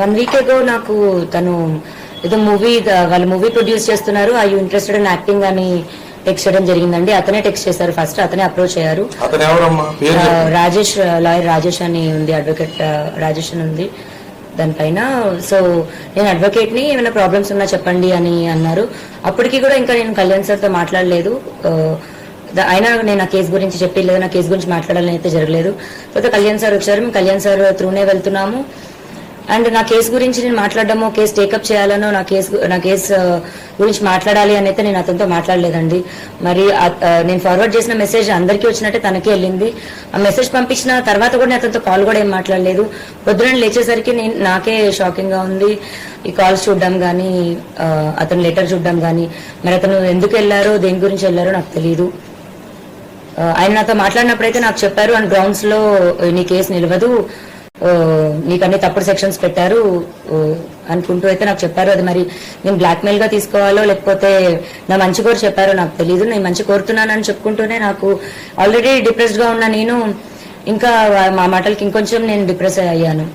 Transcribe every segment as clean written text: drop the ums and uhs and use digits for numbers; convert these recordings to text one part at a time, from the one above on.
1 week ago నాకు తను ఏదో వాళ్ళ మూవీ ప్రొడ్యూస్ చేస్తున్నారు, I you interested in acting అని టెక్స్ట్ చేయడం జరిగిందండి. అతనే టెక్స్ట్ చేశారు, ఫస్ట్ అతనే అప్రోచ్ అయ్యారు. రాజేష్, లాయర్ రాజేష్ అని ఉంది, అడ్వకేట్ రాజేష్ అని ఉంది దానిపైన. సో నేను అడ్వకేట్ ని, ఏమైనా ప్రాబ్లమ్స్ ఉన్నా చెప్పండి అని అన్నారు. అప్పటికి కూడా ఇంకా నేను కళ్యాణ్ సార్ తో మాట్లాడలేదు. అయినా నేను ఆ కేసు గురించి చెప్పలేదు, నా కేసు గురించి మాట్లాడాలని అయితే జరగలేదు. తర్వాత కళ్యాణ్ సార్ వచ్చారు, మేము కళ్యాణ్ సార్ త్రూనే వెళ్తున్నాము. అండ్ నా కేసు గురించి నేను మాట్లాడడమో, కేసు టేకప్ చేయాలనో, నా కేసు గురించి మాట్లాడాలి అని అయితే నేను అతనితో మాట్లాడలేదండి. మరి నేను ఫార్వర్డ్ చేసిన మెసేజ్ అందరికీ వచ్చినట్టే తనకే వెళ్ళింది. ఆ మెసేజ్ పంపించిన తర్వాత కూడా నేను అతనితో కాల్ కూడా ఏం మాట్లాడలేదు. పొద్దున లేచేసరికి నాకే షాకింగ్ గా ఉంది. ఈ కాల్స్ చూడడం కానీ, అతను లెటర్ చూడడం కానీ, మరి అతను ఎందుకు వెళ్లారో, దేని గురించి వెళ్లారో నాకు తెలియదు. ఆయన నాతో మాట్లాడినప్పుడైతే నాకు చెప్పారు, అండ్ గ్రౌండ్స్ లో నీ కేసు నిలవదు, నీకు అన్ని తప్పుడు సెక్షన్స్ పెట్టారు అనుకుంటూ అయితే నాకు చెప్పారు. అది మరి నేను బ్లాక్ మెయిల్ గా తీసుకోవాలో లేకపోతే నా మంచి కోరు చెప్పారో నాకు తెలియదు. నేను మంచి కోరుతున్నానని చెప్పుకుంటూనే నాకు ఆల్రెడీ డిప్రెస్డ్ గా ఉన్న నేను ఇంకా మా మాటలకి ఇంకొంచెం నేను డిప్రెస్ అయ్యాను.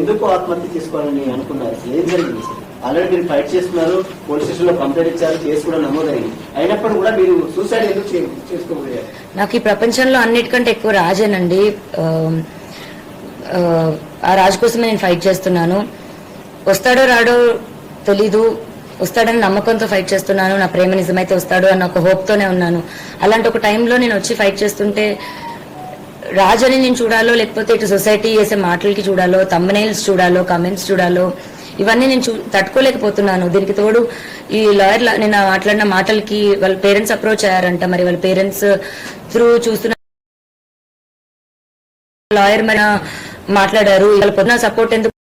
ఎందుకు ఆత్మహత్య చేసుకోవాలని అనుకున్నారు? ఏం జరిగింది? ఆల్రెడీ మీరు ఫైట్ చేస్తున్నారు, పోలీస్ స్టేషన్ లో కంప్లైంట్ ఇచ్చారు, కేసు కూడా నమోదైంది. అయినప్పుడు కూడా మీరు సూసైడ్ ఎందుకు చేసుకోబోయారు? నాకు ఈ ప్రపంచంలో అన్నిటికంటే ఎక్కువ రాజేనండి. ఆ రాజు కోసమే నేను ఫైట్ చేస్తున్నాను. వస్తాడో రాడో తెలీదు, వస్తాడని నమ్మకంతో ఫైట్ చేస్తున్నాను. నా ప్రేమ నిజమైతే వస్తాడు అన్న ఒక హోప్ తోనే ఉన్నాను. అలాంటి ఒక టైంలో నేను వచ్చి ఫైట్ చేస్తుంటే రాజని నేను చూడాలో, లేకపోతే ఇటు సొసైటీ చేసే మాటలకి చూడాలో, థంబ్నెయిల్స్ చూడాలో, కమెంట్స్ చూడాలో, ఇవన్నీ నేను తట్టుకోలేకపోతున్నాను. దీనికి తోడు ఈ లాయర్ నేను మాట్లాడిన మాటలకి వాళ్ళ పేరెంట్స్ అప్రోచ్ అయ్యారంట. మరి వాళ్ళ పేరెంట్స్ త్రూ చూస్తున్న లాయర్ మన మాట్లాడారు, వాళ్ళ పొద్దున సపోర్ట్ ఎందుకు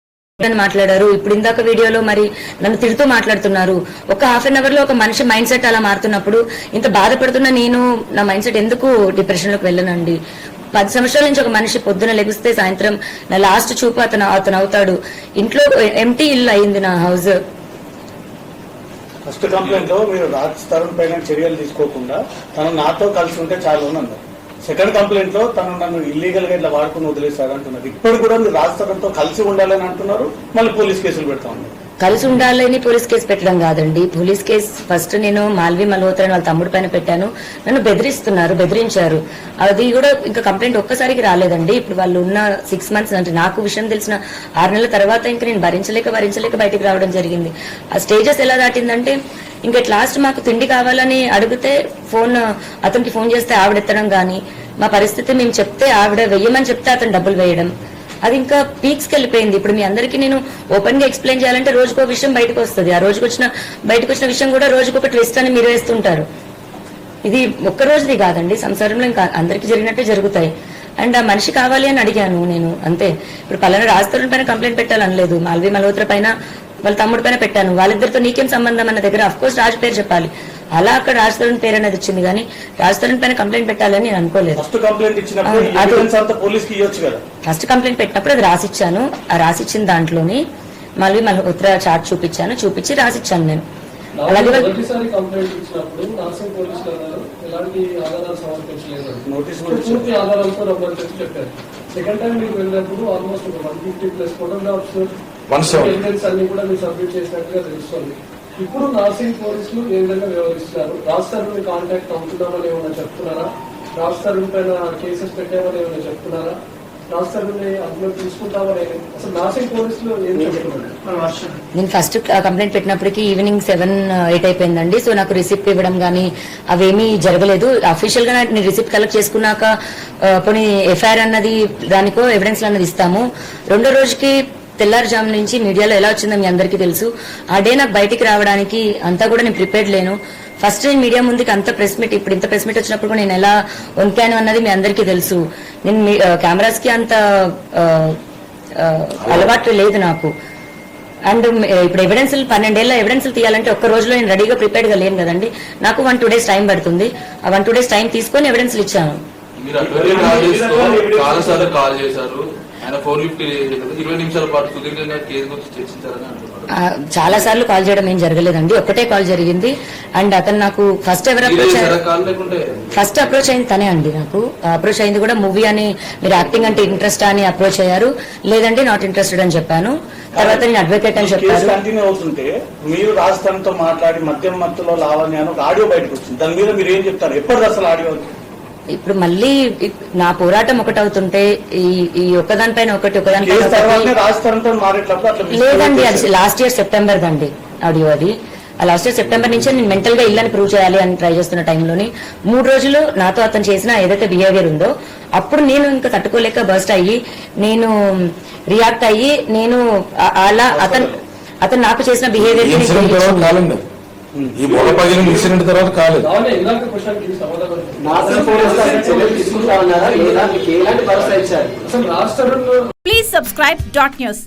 అని మాట్లాడారు. ఇప్పుడు ఇందాక వీడియోలో మరి నన్ను తిడుతూ మాట్లాడుతున్నారు. ఒక హాఫ్ అన్ అవర్ లో ఒక మనిషి మైండ్ సెట్ అలా మారుతున్నప్పుడు ఇంత బాధపడుతున్న నేను నా మైండ్ సెట్ ఎందుకు డిప్రెషన్ లోకి వెళ్ళనండి? 10 సంవత్సరాల నుంచి ఒక మనిషి పొద్దున లెగిస్తే సాయంత్రం నా లాస్ట్ చూపు అతను అవుతాడు. ఇంట్లో ఎంటీ ఇల్లు అయింది నా హౌస్. ఫస్ట్ కంప్లైంట్ లో మీరు రాజ్ తరుణ్ పైన చర్యలు తీసుకోకుండా తను నాతో కలిసి ఉంటే చాలు అన్నారు. సెకండ్ కంప్లైంట్ లో తను నన్ను ఇల్లీగల్ గా ఇట్లా వాడుకుని వదిలేశారు అంటున్నారు. ఇప్పుడు కూడా మీరు రాజ్ తరుణ్ తో కలిసి ఉండాలని అంటున్నారు, మళ్ళీ పోలీస్ కేసులు పెడతా ఉన్నారు. కలిసి ఉండాలని పోలీస్ కేసు పెట్టడం కాదండి. పోలీస్ కేసు ఫస్ట్ నేను మాల్వి మల్హోత్రా వాళ్ళ తమ్ముడి పైన పెట్టాను. నన్ను బెదిరించారు. అది కూడా ఇంకా కంప్లైంట్ ఒక్కసారికి రాలేదండి. ఇప్పుడు వాళ్ళు ఉన్న 6 months అంటే నాకు విషయం తెలిసిన 6 నెలల తర్వాత ఇంకా నేను భరించలేక బయటికి రావడం జరిగింది. ఆ స్టేజెస్ ఎలా దాటిందంటే ఇంకా లాస్ట్ మాకు తిండి కావాలని అడిగితే అతనికి ఫోన్ చేస్తే ఆవిడ ఎత్తడం గానీ, మా పరిస్థితి మేము చెప్తే ఆవిడ వెయ్యమని చెప్తే అతను డబ్బులు వేయడం, అది ఇంకా పీక్స్కి వెళ్ళిపోయింది. ఇప్పుడు మీ అందరికీ నేను ఓపెన్ గా ఎక్స్ప్లెయిన్ చేయాలంటే రోజుకో విషయం బయటకు వస్తుంది. ఆ బయటకు వచ్చిన విషయం కూడా రోజుకొక ట్విస్ట్ అని మీరు వేస్తుంటారు. ఇది ఒక్క రోజుది కాదండి, సంసారంలో ఇంకా అందరికీ జరిగినట్టే జరుగుతాయి. అండ్ ఆ మనిషి కావాలి అని అడిగాను నేను, అంతే. ఇప్పుడు పలానా రాజ్ తరుణ్ పైన కంప్లైంట్ పెట్టాలనలేదు, మాల్వి మల్హోత్రా పైన వాళ్ళ తమ్ముడి పైన పెట్టాను. వాళ్ళిద్దరితో నీకేం సంబంధం అన్న దగ్గర అఫ్ కోర్స్ రాజు పేరు చెప్పాలి. అలా అక్కడ రాజ్ తరుణ్ పేరు అనేది వచ్చింది, కానీ రాజ్ తరుణ్ పైన కంప్లైంట్ పెట్టాలని నేను అనుకోలేదు. ఫస్ట్ కంప్లైంట్ పెట్టినప్పుడు అది రాసిచ్చాను. ఆ రాసిచ్చిన దాంట్లోని మళ్ళీ మల్హోత్రా చార్ట్ చూపించి రాసిచ్చాను నేను. అలాగే సెకండ్ టైం మీకు వెళ్ళినప్పుడు ఆల్మోస్ట్ 150+ ఫోటోగ్రాఫ్స్ అన్ని కూడా మీరు సబ్మిట్ చేసినట్టుగా తెలుస్తుంది. ఇప్పుడు నార్సింగ్ పోలీసులు ఏ విధంగా వ్యవహరిస్తున్నారు? రాజ్ తరుణ్ కాంటాక్ట్ అవుతున్నామని ఏమైనా చెప్తున్నారా? రాజ్ తరుణ్ పైన కేసెస్ పెట్టామని ఏమైనా చెప్తున్నారా? రాజ్ తరుణ్ అందులో తీసుకుంటామని అసలు నార్సింగ్ పోలీసులు ఏం చెప్తున్నారు? నేను ఫస్ట్ కంప్లైంట్ పెట్టినప్పటికీ ఈవినింగ్ 7-8 అయిపోయిందండి. సో నాకు రిసిప్ట్ ఇవ్వడం కానీ అవేమీ జరగలేదు. అఫీషియల్ గా నేను రిసిప్ట్ కలెక్ట్ చేసుకున్నాక కొన్ని ఎఫ్ఐఆర్ అన్నది దానికో ఎవిడెన్స్ అన్నది ఇస్తాము. రెండో రోజుకి తెల్లారుజాము నుంచి మీడియాలో ఎలా వచ్చిందో మీ అందరికీ తెలుసు. ఆ డే నాకు బయటికి రావడానికి అంతా కూడా నేను ప్రిపేర్డ్ లేను. ఫస్ట్ నేను మీడియా ముందుకి అంత ప్రెస్ మీట్, ఇప్పుడు ఇంత ప్రెస్ మీట్ వచ్చినప్పుడు కూడా నేను ఎలా వంకాను అన్నది మీ అందరికీ తెలుసు. నేను కెమెరాస్ కి అంత అలవాటు లేదు నాకు. అండ్ ఇప్పుడు ఎవిడెన్స్లు 12 ఏళ్ల ఎవిడెన్స్లు తీయాలంటే ఒక్క రోజులో నేను రెడీగా ప్రిపేర్డ్ గా లేను కదండి. నాకు 1-2 days టైం పడుతుంది. ఆ 1-2 days టైం తీసుకొని ఎవిడెన్స్లు ఇచ్చాను. ఆయన 450 20 నిమిషాల పాటు సుదీర్ఘంగా కేసు గురించి చర్చించారని అంటున్నారు. చాలా సార్లు కాల్ చేయడం ఏం జరగలేదండి, ఒకటే కాల్ జరిగింది. అండ్ అతను నాకు ఫస్ట్ ఎవరు ఫస్ట్ అప్రోచ్ అయింది తనే అండి. నాకు అప్రోచ్ అయింది కూడా మూవీ అని, మీరు యాక్టింగ్ అంటే ఇంట్రెస్ట్ అని అప్రోచ్ అయ్యారు. లేదంటే నాట్ ఇంట్రెస్టెడ్ అని చెప్పాను. తర్వాత నేను అడ్వకేట్ అని చెప్పారు. కంటిన్యూ అవుతుంటే మీరు రాజస్థాన్తో మాట్లాడి మద్యం మత్తులో లావణ్య అని ఒక ఆడియో బయటకు వచ్చింది. దాని మీద మీరు ఏం చెప్తారు? ఎప్పటిది అసలు ఆడియో? ఇప్పుడు మళ్ళీ నా పోరాటం ఒకటవుతుంటే ఈ ఒకదానిపైన ఒకదానిపైన లేదండి. అది లాస్ట్ ఇయర్ సెప్టెంబర్ దండి ఆడియో. అది లాస్ట్ ఇయర్ సెప్టెంబర్ నుంచే నేను మెంటల్ గా ఇల్లని ప్రూవ్ చేయాలి అని ట్రై చేస్తున్న టైంలోని 3 రోజులు నాతో అతను చేసిన ఏదైతే బిహేవియర్ ఉందో అప్పుడు నేను ఇంకా తట్టుకోలేక బర్స్ట్ అయ్యి నేను రియాక్ట్ అయ్యి నేను అలా అతను నాకు చేసిన బిహేవియర్ ఈ బోల పగిలిన ఇన్సిడెంట్ తర్వాత కాలేదు. ఇలాంటి క్వశ్చన్కి సమాధానం నాసిక్ పోలీసులు చర్యలు తీసుకుంటా ఉన్నారా లేదా మీకు ఎలాంటి భరోసా ఇచ్చారు? అసలు రాష్ట్రంలో Please subscribe Dot News.